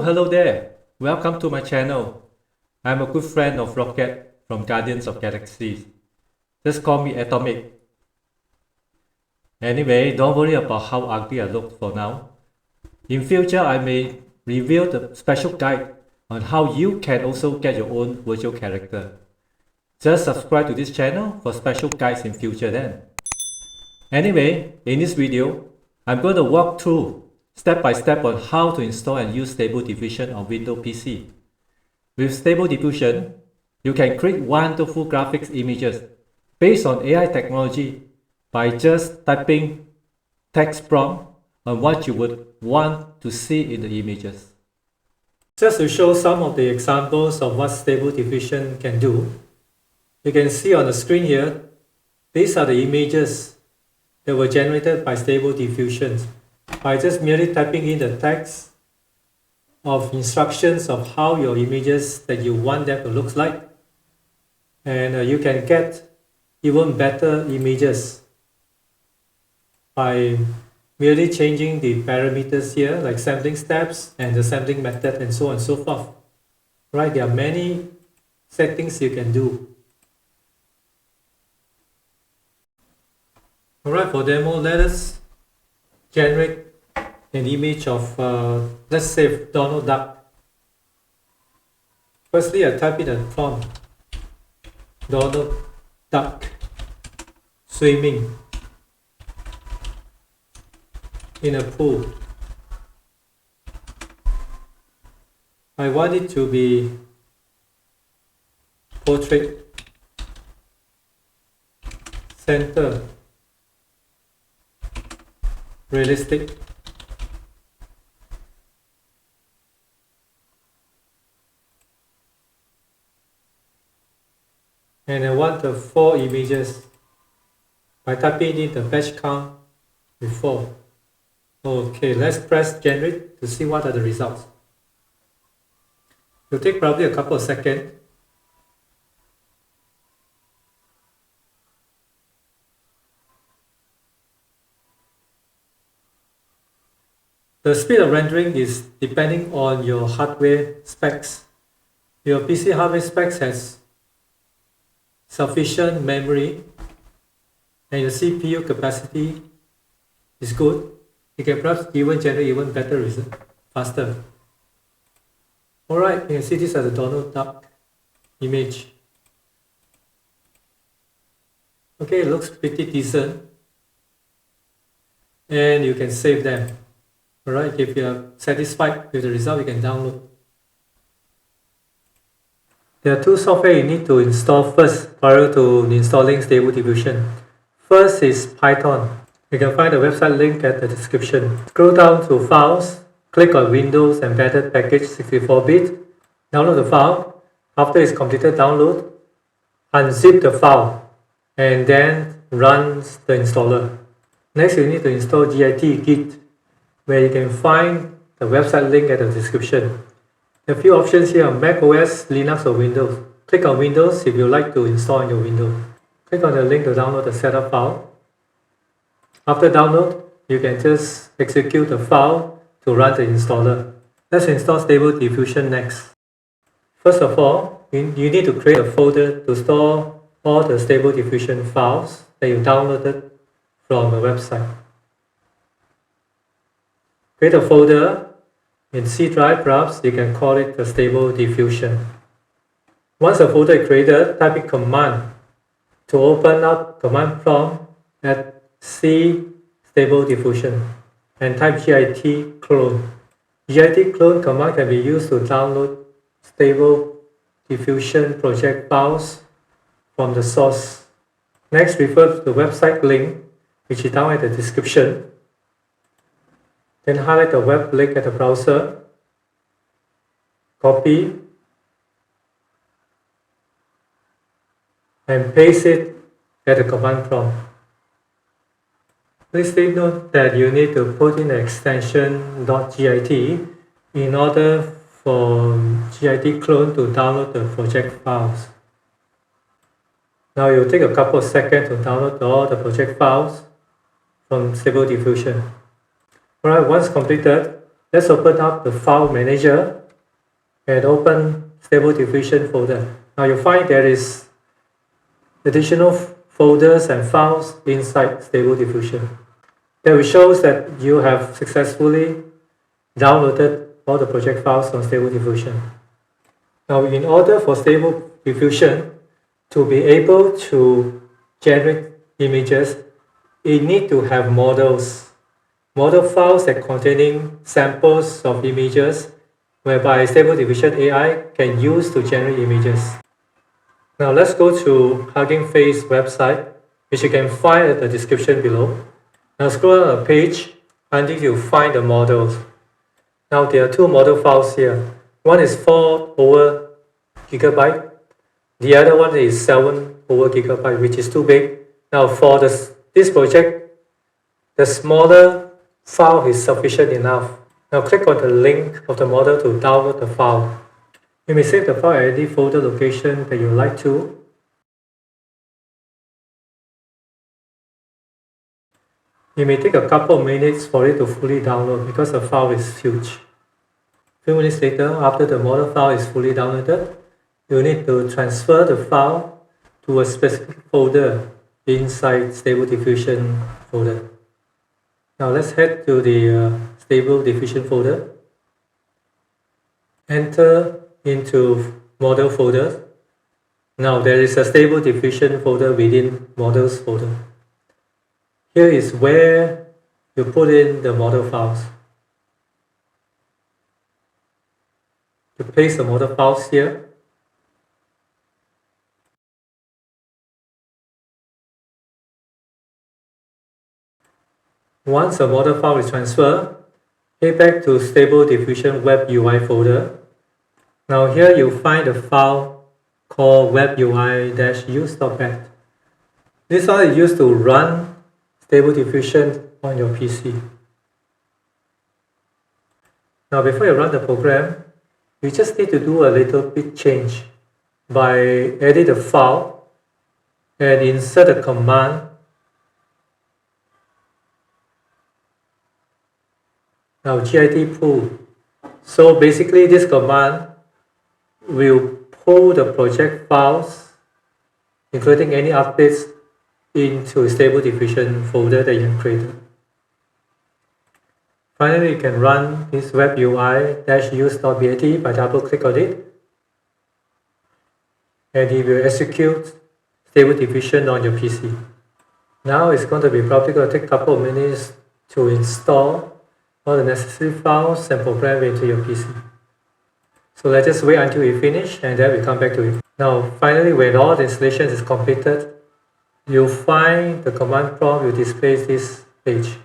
Hello there. Welcome to my channel. I'm a good friend of Rocket from Guardians of Galaxies. Just call me Atomic. Anyway, don't worry about how ugly I look for now. In future, I may reveal the special guide on how you can also get your own virtual character. Just subscribe to this channel for special guides in future then. Anyway, in this video, I'm going to walk through step by step on how to install and use Stable Diffusion on Windows PC. With Stable Diffusion, you can create wonderful graphics images based on AI technology by just typing text prompt on what you would want to see in the images. Just to show some of the examples of what Stable Diffusion can do, you can see on the screen here, these are the images that were generated by Stable Diffusion by just merely typing in the text of instructions of how your images that you want them to look like, and you can get even better images by merely changing the parameters here like sampling steps and the sampling method and so on and so forth. Right, there are many settings you can do. Alright, for demo, let us generate an image of, let's say, Donald Duck. Firstly, I type in a prompt, Donald Duck swimming in a pool. I want it to be portrait, center, realistic, and I want the 4 images by typing in the batch count with 4. Okay, let's press generate to see what are the results. It will take probably a couple of seconds. The speed of rendering is depending on your hardware specs. Your PC hardware specs has sufficient memory and your CPU capacity is good. You can perhaps even generate even better result faster. Alright, you can see this as a Donald Duck image. Okay, it looks pretty decent. And you can save them. Alright, if you are satisfied with the result, you can download. There are 2 software you need to install first prior to installing Stable Diffusion. First is Python. You can find the website link at the description. Scroll down to Files, click on Windows Embedded Package 64-bit, download the file. After it's completed download, unzip the file and then run the installer. Next, you need to install Git, where you can find the website link at the description. There are a few options here on Mac OS, Linux or Windows. Click on Windows if you like to install on your Windows. Click on the link to download the setup file. After download, you can just execute the file to run the installer. Let's install Stable Diffusion next. First of all, you need to create a folder to store all the Stable Diffusion files that you downloaded from the website. Create a folder in C drive, perhaps you can call it the Stable Diffusion. Once the folder is created, type in command to open up command prompt at C Stable Diffusion and type git clone. Git clone command can be used to download Stable Diffusion project files from the source. Next, refer to the website link, which is down at the description. Then highlight the web link at the browser, copy, and paste it at the command prompt. Please take note that you need to put in the extension .git in order for git clone to download the project files. Now it will take a couple of seconds to download all the project files from Stable Diffusion. Alright, once completed, Let's open up the file manager and open Stable Diffusion folder. Now you'll find there is additional folders and files inside Stable Diffusion. That shows that you have successfully downloaded all the project files on Stable Diffusion. Now, in order for Stable Diffusion to be able to generate images, it needs to have models. Model files that containing samples of images whereby Stable Diffusion AI can use to generate images. Now let's go to Hugging Face website, which you can find at the description below. Now scroll down the page until you find the models. Now there are two model files here. One is 4 over gigabyte. The other one is 7 over gigabyte, which is too big. Now for this project, the smaller file is sufficient enough. Now click on the link of the model to download the file. You may save the file at any folder location that you like to. It may take a couple of minutes for it to fully download because the file is huge. A few minutes later, after the model file is fully downloaded, you need to transfer the file to a specific folder inside Stable Diffusion folder. Now let's head to the Stable Diffusion folder. Enter into model folder. Now there is a Stable Diffusion folder within models folder. Here is where you put in the model files. You paste the model files here. Once the model file is transferred, head back to Stable Diffusion WebUI folder. Now here you find a file called webui-use.bat. This file is used to run Stable Diffusion on your PC. Now before you run the program, you just need to do a little bit change by edit the file and insert a command. Now git pull. So basically this command will pull the project files, including any updates, into Stable Diffusion folder that you have created. Finally, you can run this webui-use.bat by double click on it, and it will execute Stable Diffusion on your PC. Now it's going to be probably going to take a couple of minutes to install all the necessary files and program into your PC. So let's just wait until we finish and then we come back to it. Now finally, when all the installation is completed, you'll find the command prompt will display this page.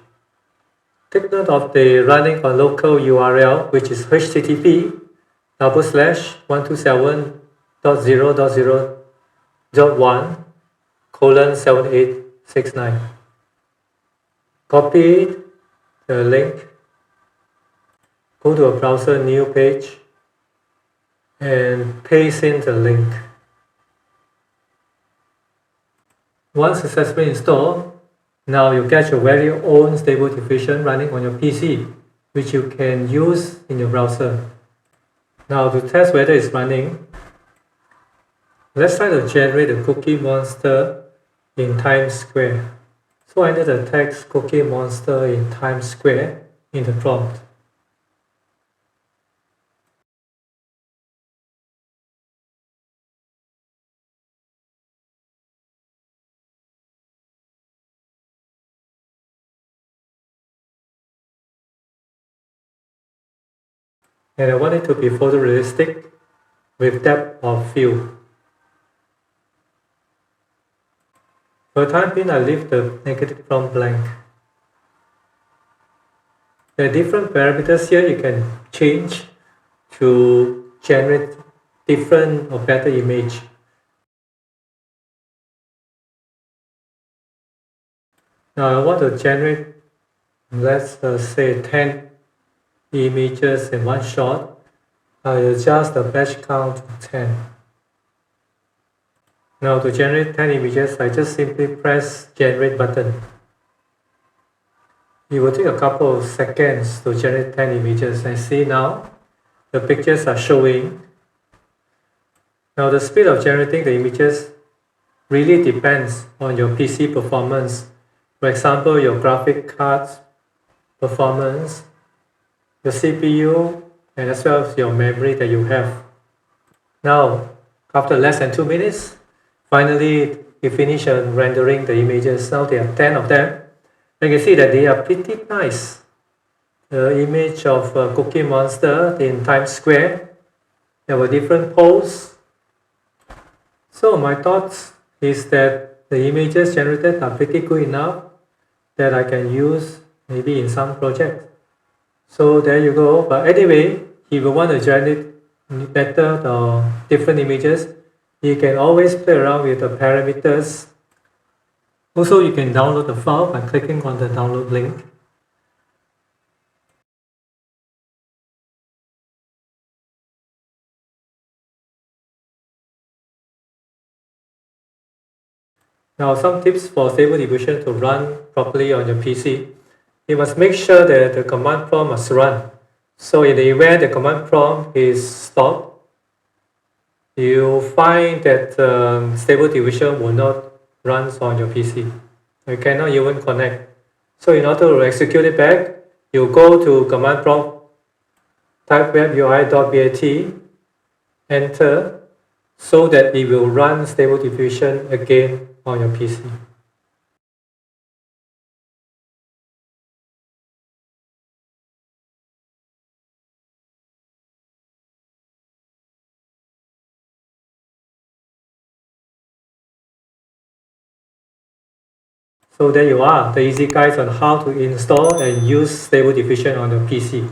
Take note of the running on local URL, which is http://127.0.0.1:7869. Copy the link, go to a browser new page, and paste in the link. Once successfully installed, now you get your very own Stable Diffusion running on your PC, which you can use in your browser. Now to test whether it's running, let's try to generate a cookie monster in Times Square. So enter the text cookie monster in Times Square in the prompt. And I want it to be photorealistic with depth of field. For the time being, I leave the negative prompt blank. There are different parameters here you can change to generate different or better image. Now I want to generate, let's say 10 images in one shot. I adjust the batch count to 10. Now to generate 10 images, I just simply press generate button. It will take a couple of seconds to generate 10 images, and see now the pictures are showing. Now the speed of generating the images really depends on your PC performance. For example, your graphic card's performance, your CPU, and as well as your memory that you have. Now, after less than 2 minutes, finally you finish rendering the images. Now there are 10 of them. You can see that they are pretty nice. The image of a Cookie Monster in Times Square. There were different poses. So my thoughts is that the images generated are pretty good enough that I can use maybe in some project. So there you go. But anyway, if you want to generate better or different images, you can always play around with the parameters. Also, you can download the file by clicking on the download link. Now, some tips for Stable Diffusion to run properly on your PC. You must make sure that the command prompt must run. So in the event the command prompt is stopped, you find that Stable Diffusion will not run on your PC. You cannot even connect. So in order to execute it back, you go to command prompt, type webui.bat, enter, so that it will run Stable Diffusion again on your PC. So there you are, the easy guides on how to install and use Stable Diffusion on your PC.